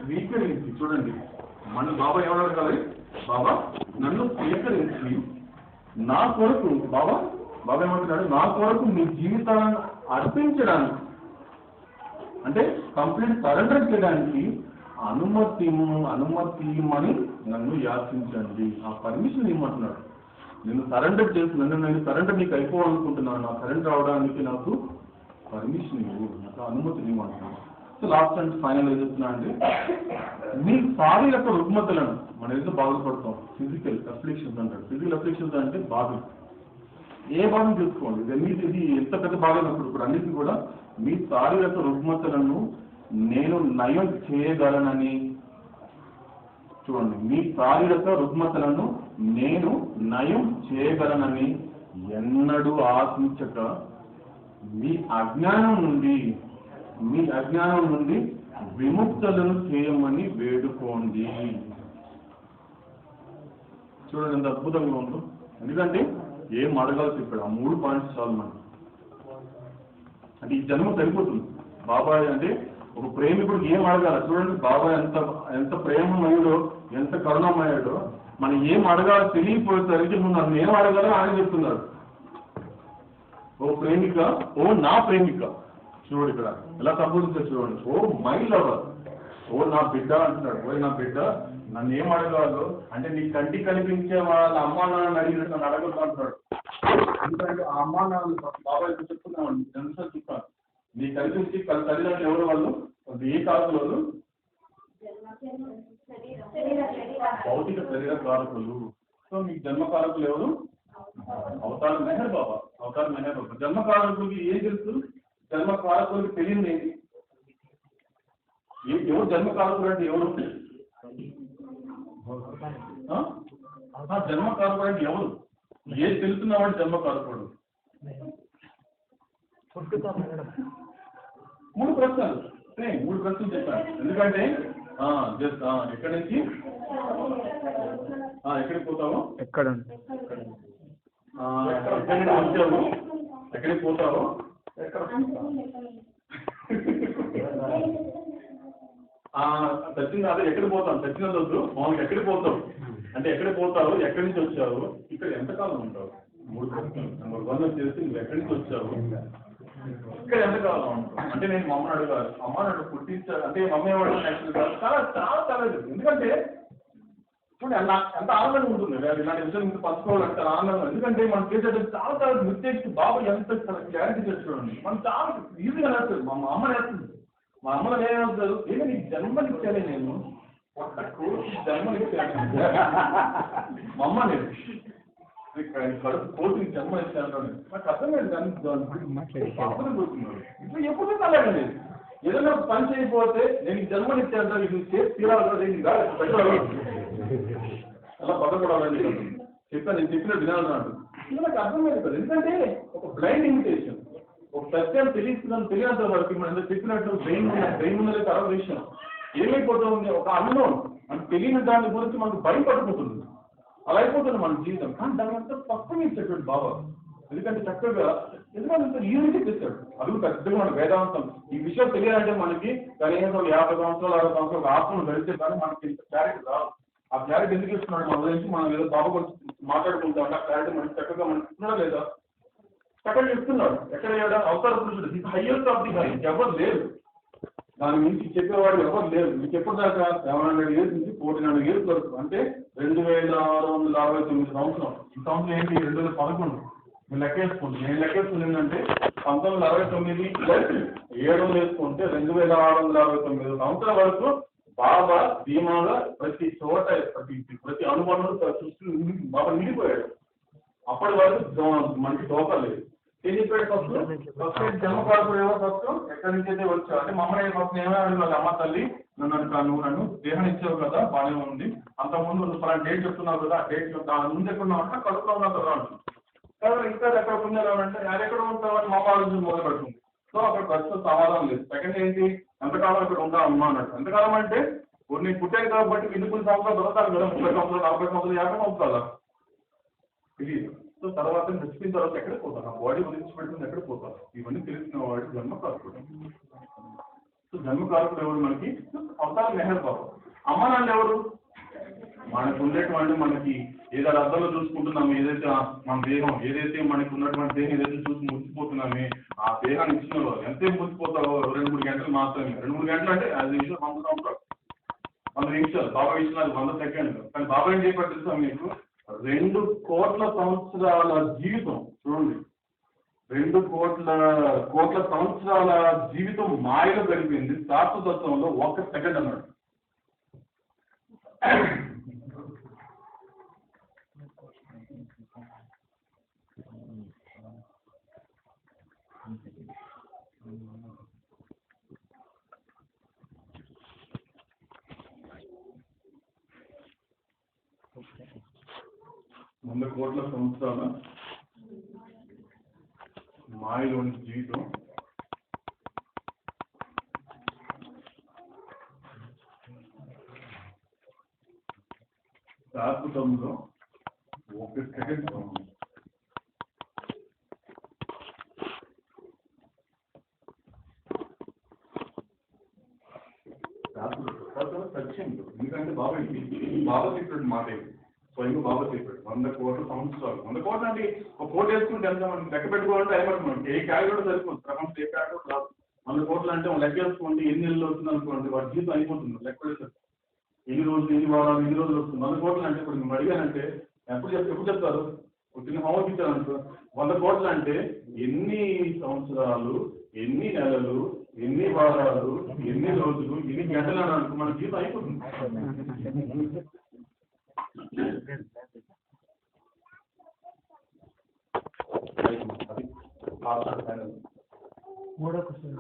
స్వీకరించి చూడండి, మన బాబా ఏమన్నారు కదా, బాబా నన్ను స్వీకరించి నా కొరకు బాబా ఏమంటున్నాడు, నా కొరకు మీ జీవితాలను అర్పించడానికి, అంటే కంప్లీట్ సరెండర్ చేయడానికి అనుమతి ఇమ్మని నన్ను యాచించండి. ఆ పర్మిషన్ ఇమ్మంటున్నాడు. నేను సరెండర్ నేను సరెండర్ నీకు అయిపోవాలనుకుంటున్నాను, నా సరెండర్ అవడానికి నాకు పర్మిషన్ ఇవ్వు, నాకు అనుమతి ఇవ్వమంటున్నాను. సో లాస్ట్ అండ్ ఫైనల్ ఏం చెప్తున్నా అండి, మీ శారీరక రుగ్మతలను మనం ఏదో బాధపడతాం, ఫిజికల్ అఫ్లిక్షన్స్ అంటారు. ఫిజికల్ అఫ్లిక్షన్స్ అంటే బాధలు, ఏ బాధను చూసుకోండి, ఇది ఎంత పెద్ద బాధ అయినప్పుడు కూడా అన్నిటి కూడా మీ శారీరక రుగ్మతలను నేను నయం చేయగలనని, చూడండి, మీ శారీరక రుగ్మతలను నేను నయం చేయగలనని ఎన్నడూ ఆశించక మీ అజ్ఞానం నుండి విముక్తులను చేయమని వేడుకోండి. చూడండి ఎంత అద్భుతంగా ఉందో. ఎందుకంటే ఏం అడగాల్సి ఇక్కడ ఆ 3 పాయింట్స్ చాలు మనకి. అంటే ఈ జన్మ సరిపోతుంది. బాబాయ్ అంటే ఒక ప్రేమికుడికి ఏం అడగాల, చూడండి బాబాయ్ ఎంత ప్రేమమయుడో, ఎంత కరుణమయ్యాడో. మనం ఏం అడగాలో తెలియపోయేసరికి నువ్వు నన్ను ఏం అడగాలో ఆయన చెప్తున్నాడు. ఓ ప్రేమిక, ఓ నా ప్రేమిక, చూడు ఇక్కడ ఎలా సంబోధించారు చూడండి. ఓ మై లవర్, ఓ నా బిడ్డ అంటున్నాడు. ఓ నా బిడ్డ నన్ను ఏం అడగాలో అంటే నీ కంటికి కనిపించే వాళ్ళ అమ్మా నాన్న అడిగినట్టు నన్ను అడగదు అంటున్నాడు. ఎందుకంటే ఆ అమ్మా నాన్న బాబాయ్ చెప్తున్నాను, ఎన్నిసార్లు చెప్పాను, నీ కనిపించి తల్లిదండ్రులు ఎవరు వాళ్ళు, ఏ కాలంలో వాళ్ళు భౌతిక శరీర కారకులు. సో మీకు జన్మకారకులు ఎవరు, అవతార మెహర్ బాబా. జన్మకారకులకి ఏం తెలుసు, జన్మకారకులకి తెలియదు ఏంటి, ఎవరు జన్మకారకులు అంటే ఎవరు, జన్మకారకుడు అంటే ఎవరు, ఏది తెలుసుకున్నామంటే జన్మకారకుడు. 3 ప్రశ్నలు చెప్పాను. ఎందుకంటే ఎక్కడి నుంచి ఎక్కడికి పోతావు, ఎక్కడి నుంచి వచ్చావు, ఎక్కడికి పోతావు, చచ్చింది అదే ఎక్కడికి పోతావు, చచ్చినది వద్దు, మామూలుగా ఎక్కడికి పోతావు అంటే ఎక్కడికి పోతావు, ఎక్కడి నుంచి వచ్చావు, ఇక్కడ ఎంతకాలం ఉంటావు. 3 ప్రశ్నలు. నెంబర్ 1 వచ్చేసి నువ్వు ఎక్కడి నుంచి వచ్చావు, ఇక్కడ ఎంతకాలం ఉంటావు. అంటే నేను మా అమ్మని అడగాలి, అమ్మ నన్ను పుట్టించాలి అంటే మమ్మ ఏమడగా చాలా చాలా చాలా. ఎందుకంటే చూడండి ఎంత ఆనందంగా ఉంటుంది ఇలాంటి విషయం మీకు పంచుకోవాలంటే ఆనందంగా. ఎందుకంటే మనం చేసేటప్పుడు చాలా చాలా మిస్టేక్స్ బాబు ఎంత క్లారిటీ చూడండి. మనం చాలా ఈజీగా నేర్చుతుంది. మా అమ్మ నేర్చుతుంది. మా అమ్మలో ఏమవుతారు, ఏదో నీకు జన్మనిచ్చానే నేను, జన్మనిచ్చాను మా అమ్మ నేను కడుపు కోర్టుకి జన్మ ఇచ్చాను. నాకు అర్థం లేదు ఇప్పుడు ఎప్పుడు అలాగండి. ఏదైనా పని చేయకపోతే నేను జన్మనిచ్చాను ఇది చేసి తీరాలి అలా బతకూడాలండి చెప్పాను. నేను చెప్పినట్టు వినాలని అంటు ఇది నాకు అర్థమైంది కదా. ఎందుకంటే ఒక బ్లైండ్ ఇన్విటేషన్, ఒక సత్యం తెలియనంత వరకు మనం చెప్పినట్టు బ్రెయిన్ ఉన్నది తర్వాత విషయం ఏమైపోతుంది, ఒక అన్నోన్ మనకు తెలియని దాని గురించి మనకు భయం పడిపోతుంది. అలా అయిపోతుంది మన జీవితం. కానీ దాని అంతా పక్కన ఇచ్చేటువంటి బాబా. ఎందుకంటే చక్కగా ఎందుకంటే ఈజీ చెప్పేస్తాడు. అది పెద్దగా మన వేదాంతం ఈ విషయం తెలియాలంటే మనకి కనీసం 50 సంవత్సరాలు 60 సంవత్సరాలు ఆత్మను గడిస్తే కానీ మనకి ఇంత క్లారిటీ రాదు. ఆ క్లారిటీ ఎందుకు ఇస్తున్నాడు మన గురించి, మనం ఏదో బాబా గురించి మాట్లాడుకుంటాం. ఆ క్లారిటీ మనకి చక్కగా మనకి ఇస్తున్నాడా లేదా, చక్కగా ఇస్తున్నాడు. ఎక్కడ అవతార పురుషుడు, the highest of the high, ఎవరు లేరు దాని నుంచి చెప్పేవాడు, ఎవరు లేరు. మీకు ఎప్పుడు దాకా 700 years నుంచి 1400 years వరకు, అంటే 2669 సంవత్సరం. ఈ సంవత్సరం ఏంటి 2011 మీరు లెక్కేసుకోండి. నేను లెక్కేసుకుంది ఏంటంటే 1969 + 7 వేసుకుంటే 2669 సంవత్సరాల వరకు బాబా ధీమాగా ప్రతి చోట ప్రతి అనుభవం సృష్టి బాబా నిండిపోయాడు. అప్పటి వరకు మనకి దోషం లేదు. ఫస్ట్ జన్మకారకుడు ఎవరు, ఫస్ట్ ఎక్కడి నుంచి అయితే వచ్చావు అంటే మమ్మల్ని ఫస్ట్ ఏమైనా అమ్మ తల్లి నువ్వు నన్ను దేహం ఇచ్చావు కదా, బాగానే ఉంది. అంతకుముందు నువ్వు డేట్ చెప్తున్నావు కదా, ఆ డేట్ దాని ముందు ఎక్కడున్నావు అంటే కడుపులో ఉన్నావు కదా అంటుంది. కాబట్టి ఇంకా ఎక్కడ పొందారు అంటే అది ఎక్కడ ఉంటావు అని మా ఆలోచన మొదలు పెడుతుంది. సో అక్కడ ప్రస్తుతం సమాధానం లేదు. సెకండ్ ఏంటి, ఎంతకాలం ఇక్కడ ఉంటా అమ్మా అన్నట్టు. ఎంతకాలం అంటే కొన్ని పుట్టాయి కాబట్టి 20 సంవత్సరాలు దొరకాలి కదా, 30 సంవత్సరాలు 40 సంవత్సరాలు 50 సంవత్సరాలు తెలియదు. సో తర్వాత చచ్చిపోయిన తర్వాత ఎక్కడికి పోతాను, ఆ బాడీ గురించి పెట్టుకుని ఎక్కడ పోతాను, ఇవన్నీ తెలిసిన వాడి జన్మ కాకపోవడం. సో జన్మకారకుడు ఎవరు మనకి? అవతార్ మెహర్ బాబా. అమ్మ నాన్న ఎవరు? మనకు ఉండేటువంటి మనకి ఏదైనా అర్థంలో చూసుకుంటున్నాము, ఏదైతే మన దేహం ఏదైతే మనకు ఉన్నటువంటి దేహం ఏదైతే చూసి ముచ్చిపోతున్నామే, ఆ దేహాన్ని ఇచ్చిన వాళ్ళు ఎంతసేపు ముచ్చిపోతారో 2-3 గంటలు మాత్రమే. 2-3 గంటలు అంటే 5 నిమిషాలు 100 సంవత్సరాలు, 100 నిమిషాలు. బాబా ఇచ్చినారు 100 సెకండ్లు. కానీ బాబా ఏం చెప్పారు తెలుసా మీకు? 2 కోట్ల సంవత్సరాల జీవితం. చూడండి, 2 కోట్ల సంవత్సరాల జీవితం మాయలో గడిపింది, శాశ్వతత్వంలో 1 సెకండ్ అన్నాడు. వంద కోట్ల సంవత్సరాల మాయలోని జీవితం శాశ్వతంలో 1 సెకండ్. సత్యం. ఎందుకంటే బాబా చెప్పాడు మాట ఇది. స్వయంగా బాబా చెప్పాడు 100 కోట్ల సంవత్సరాలు. 100 కోట్లు అంటే 1 కోటి వేసుకుంటే ఎంత మనం లెక్క పెట్టుకోవాలంటే అయిపోతుంది. ఏ క్యాలరీ సరిపోతుంది, ప్రపంచం ఏ క్యాలరీ రాదు. 100 కోట్లు అంటే లెక్క వేసుకోండి, ఎన్ని నెలలు వస్తుంది అనుకోండి, వాటి జీవితం అయిపోతుంది. లెక్క వేస్తారు ఎన్ని రోజులు, ఎన్ని వారాలు, ఎన్ని రోజులు వస్తుంది. 100 కోట్లు అంటే ఇప్పుడు మేము అడిగానంటే ఎప్పుడు చెప్తారు? ఒక చిన్న హోంవర్క్ ఇచ్చారనుకో, 100 కోట్లు అంటే ఎన్ని సంవత్సరాలు, ఎన్ని నెలలు, ఎన్ని వారాలు, ఎన్ని రోజులు, ఎన్ని గంటలు అని అనుకో, మన జీవితం అయిపోతుంది. మూడో క్వశ్చన్